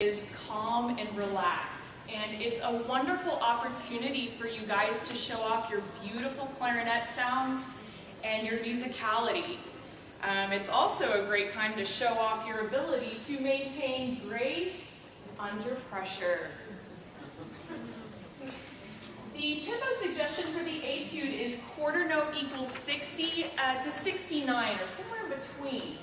is calm and relaxed, and it's a wonderful opportunity for you guys to show off your beautiful clarinet sounds and your musicality. It's also a great time to show off your ability to maintain grace under pressure. The tempo suggestion for the etude is quarter note equals 60 to 69, or somewhere in between.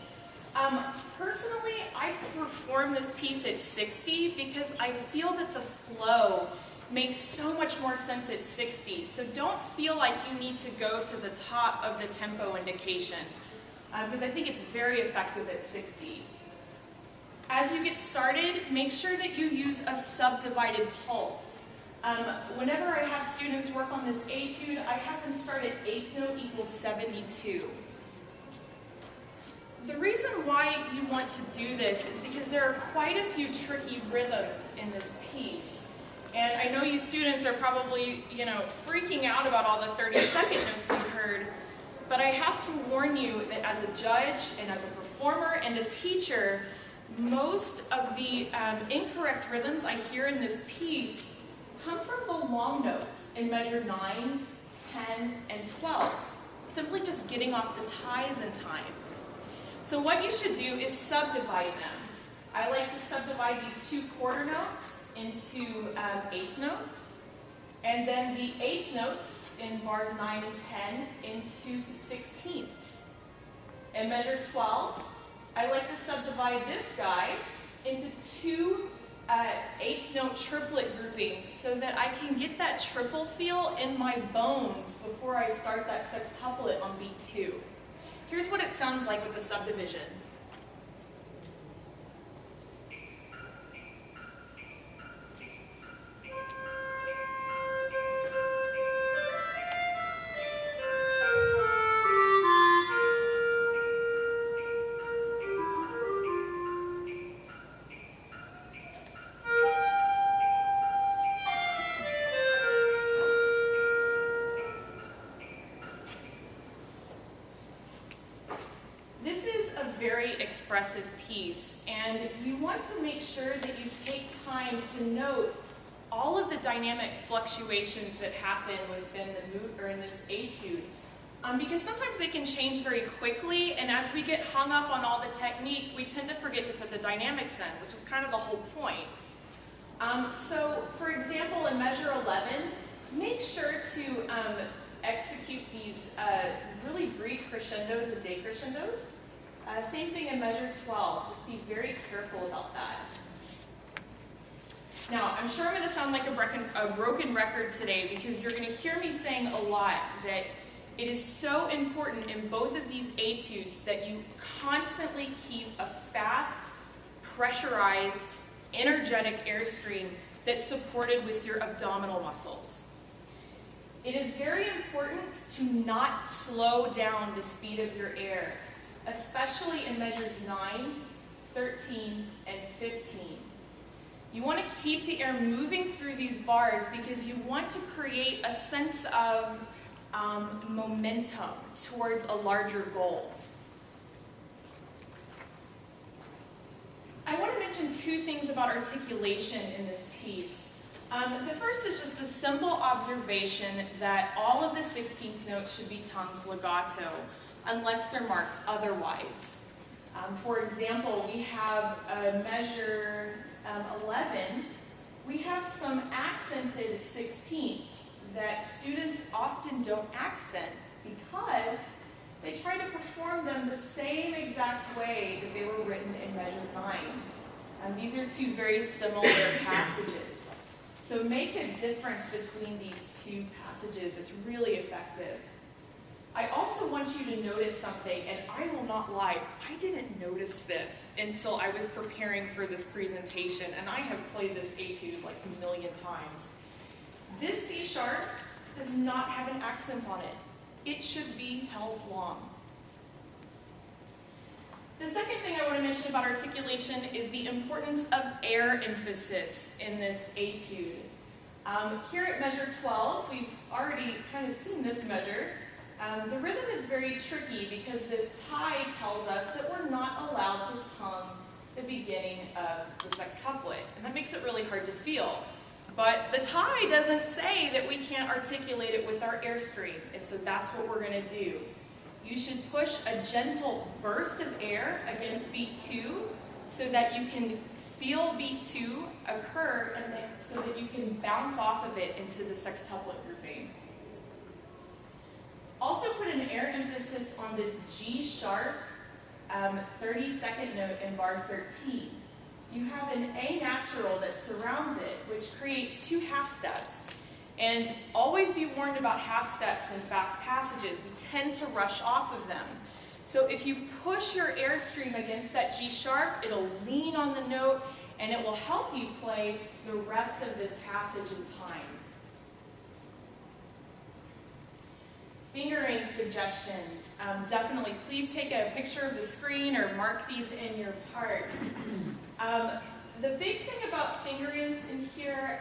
Personally, I perform this piece at 60 because I feel that the flow makes so much more sense at 60. So don't feel like you need to go to the top of the tempo indication, because I think it's very effective at 60. As you get started, make sure that you use a subdivided pulse. Whenever I have students work on this etude, I have them start at 8th note equals 72. The reason why you want to do this is because there are quite a few tricky rhythms in this piece. And I know you students are probably, freaking out about all the 30-second notes you heard, but I have to warn you that as a judge and as a performer and a teacher, most of the incorrect rhythms I hear in this piece come from the long notes in measure 9, 10, and 12, simply just getting off the ties in time. So what you should do is subdivide them. I like to subdivide these two quarter notes into 8th notes, and then the 8th notes in bars 9 and 10 into 16ths. In measure 12, I like to subdivide this guy into two 8th note triplet groupings so that I can get that triple feel in my bones before I start that sextuplet on beat 2. Here's what it sounds like with the subdivision. Very expressive piece, and you want to make sure that you take time to note all of the dynamic fluctuations that happen within the mood or in this etude, because sometimes they can change very quickly, and as we get hung up on all the technique, we tend to forget to put the dynamics in, which is kind of the whole point. So, for example, in measure 11, make sure to execute these really brief crescendos and decrescendos. Same thing in measure 12, just be very careful about that. Now, I'm sure I'm going to sound like a broken record today because you're going to hear me saying a lot that it is so important in both of these etudes that you constantly keep a fast, pressurized, energetic airstream that's supported with your abdominal muscles. It is very important to not slow down the speed of your air, especially in measures 9, 13, and 15. You want to keep the air moving through these bars because you want to create a sense of momentum towards a larger goal. I want to mention two things about articulation in this piece. The first is just the simple observation that all of the 16th notes should be tongued legato, unless they're marked otherwise. For example, we have measure 11, we have some accented 16ths that students often don't accent because they try to perform them the same exact way that they were written in measure 9. These are two very similar passages. So make a difference between these two passages. It's really effective. I also want you to notice something, and I will not lie, I didn't notice this until I was preparing for this presentation, and I have played this etude like a million times. This C sharp does not have an accent on it. It should be held long. The second thing I want to mention about articulation is the importance of air emphasis in this etude. Here at measure 12, we've already kind of seen this measure. The rhythm is very tricky because this tie tells us that we're not allowed the tongue the beginning of the sextuplet, and that makes it really hard to feel. But the tie doesn't say that we can't articulate it with our airstream, and so that's what we're going to do. You should push a gentle burst of air against beat 2 so that you can feel beat 2 occur, and then, so that you can bounce off of it into the sextuplet grouping. Also put an air emphasis on this G sharp 32nd note in bar 13. You have an A natural that surrounds it, which creates 2 half steps. And always be warned about half steps in fast passages. We tend to rush off of them. So if you push your airstream against that G sharp, it'll lean on the note, and it will help you play the rest of this passage in time. Fingering suggestions. Definitely, please take a picture of the screen or mark these in your parts. The big thing about fingerings in here,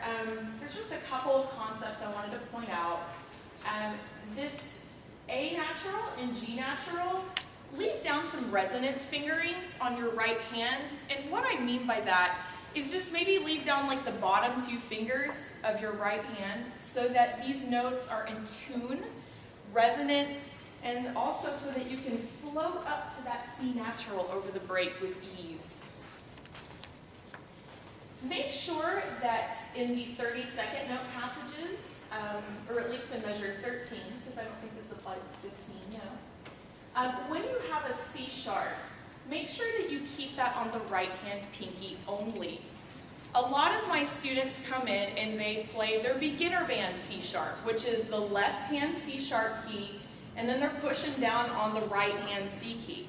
there's just a couple of concepts I wanted to point out. This A natural and G natural, leave down some resonance fingerings on your right hand. And what I mean by that is just maybe leave down like the bottom 2 fingers of your right hand so that these notes are in tune, resonant, and also so that you can float up to that C natural over the break with ease. Make sure that in the 32nd note passages, or at least in measure 13, because I don't think this applies to 15, no. When you have a C sharp, make sure that you keep that on the right hand pinky only. A lot of my students come in and they play their beginner band C sharp, which is the left hand C sharp key, and then they're pushing down on the right hand C key.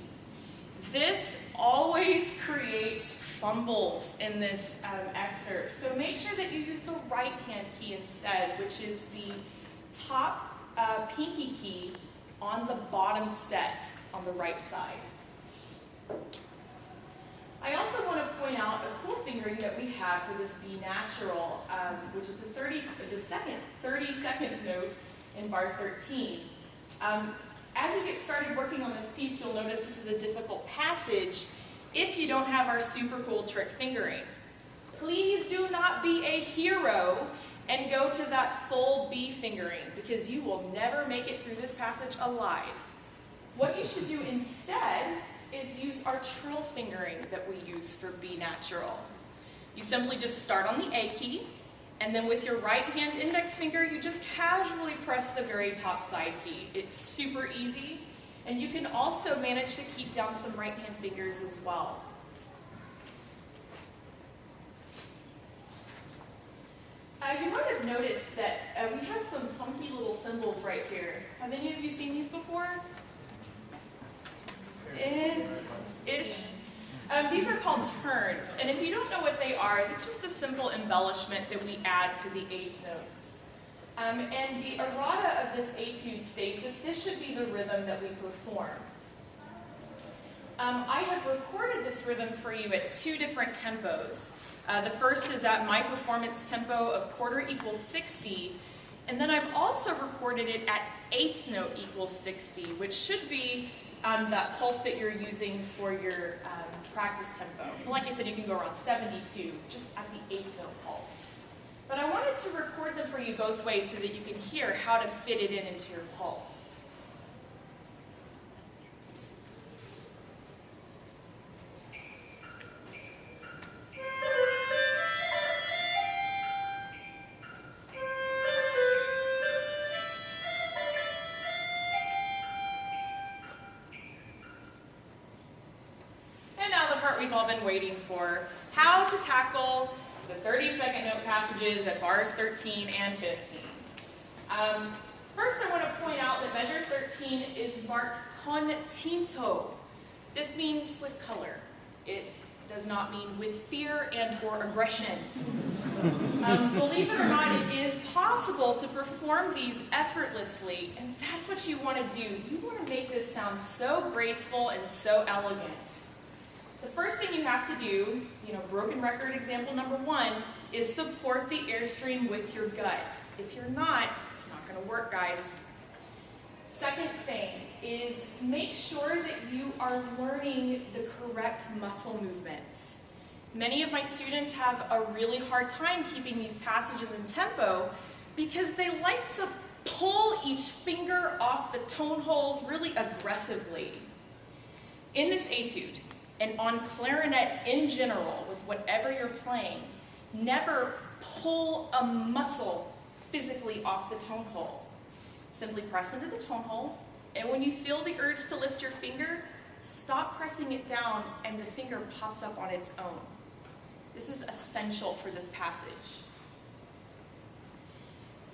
This always creates fumbles in this excerpt, so make sure that you use the right hand key instead, which is the top pinky key on the bottom set on the right side. I also want to point out a cool fingering that we have for this B natural, which is the 32nd note in bar 13. As you get started working on this piece, you'll notice this is a difficult passage if you don't have our super cool trick fingering. Please do not be a hero and go to that full B fingering, because you will never make it through this passage alive. What you should do instead is use our trill fingering that we use for B natural. You simply just start on the A key, and then with your right hand index finger, you just casually press the very top side key. It's super easy, and you can also manage to keep down some right hand fingers as well. You might have noticed that we have some funky little symbols right here. Have any of you seen these before? Ish. These are called turns, and if you don't know what they are, it's just a simple embellishment that we add to the 8th notes. And the errata of this etude states that this should be the rhythm that we perform. I have recorded this rhythm for you at 2 different tempos. The first is at my performance tempo of quarter equals 60, and then I've also recorded it at 8th note equals 60, which should be that pulse that you're using for your practice tempo. Like I said, you can go around 72, just at the 8th note pulse. But I wanted to record them for you both ways so that you can hear how to fit it into your pulse. We've all been waiting for, how to tackle the 32nd note passages at bars 13 and 15. First, I want to point out that measure 13 is marked con tinto. This means with color. It does not mean with fear and or aggression. Believe it or not, it is possible to perform these effortlessly, and that's what you want to do. You want to make this sound so graceful and so elegant. The first thing you have to do, broken record example number 1, is support the airstream with your gut. If you're not, it's not going to work, guys. Second thing is make sure that you are learning the correct muscle movements. Many of my students have a really hard time keeping these passages in tempo because they like to pull each finger off the tone holes really aggressively. In this etude, and on clarinet in general, with whatever you're playing, never pull a muscle physically off the tone hole. Simply press into the tone hole, and when you feel the urge to lift your finger, stop pressing it down and the finger pops up on its own. This is essential for this passage.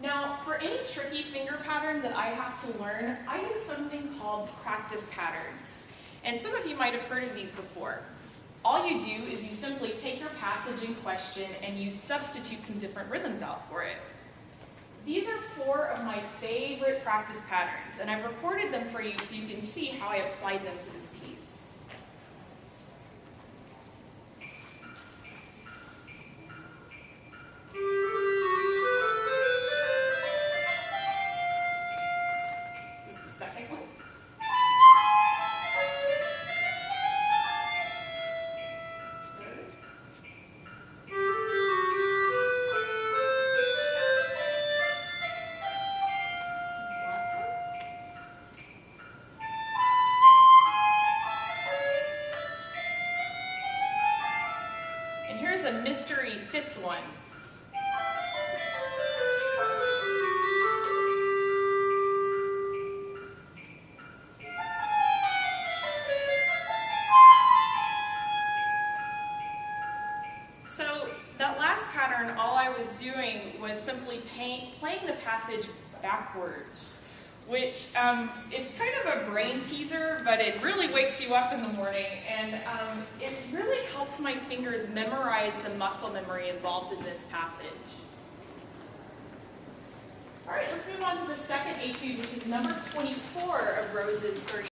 Now, for any tricky finger pattern that I have to learn, I use something called practice patterns. And some of you might have heard of these before. All you do is you simply take your passage in question and you substitute some different rhythms out for it. These are 4 of my favorite practice patterns, and I've recorded them for you so you can see how I applied them to this piece. This is the second one. Here's a mystery 5th one. So that last pattern, all I was doing was simply playing the passage backwards, which it's kind of a brain teaser, but it really wakes you up in the morning, and it really helps my fingers memorize the muscle memory involved in this passage. All right, let's move on to the second etude, which is number 24 of Rose's 30.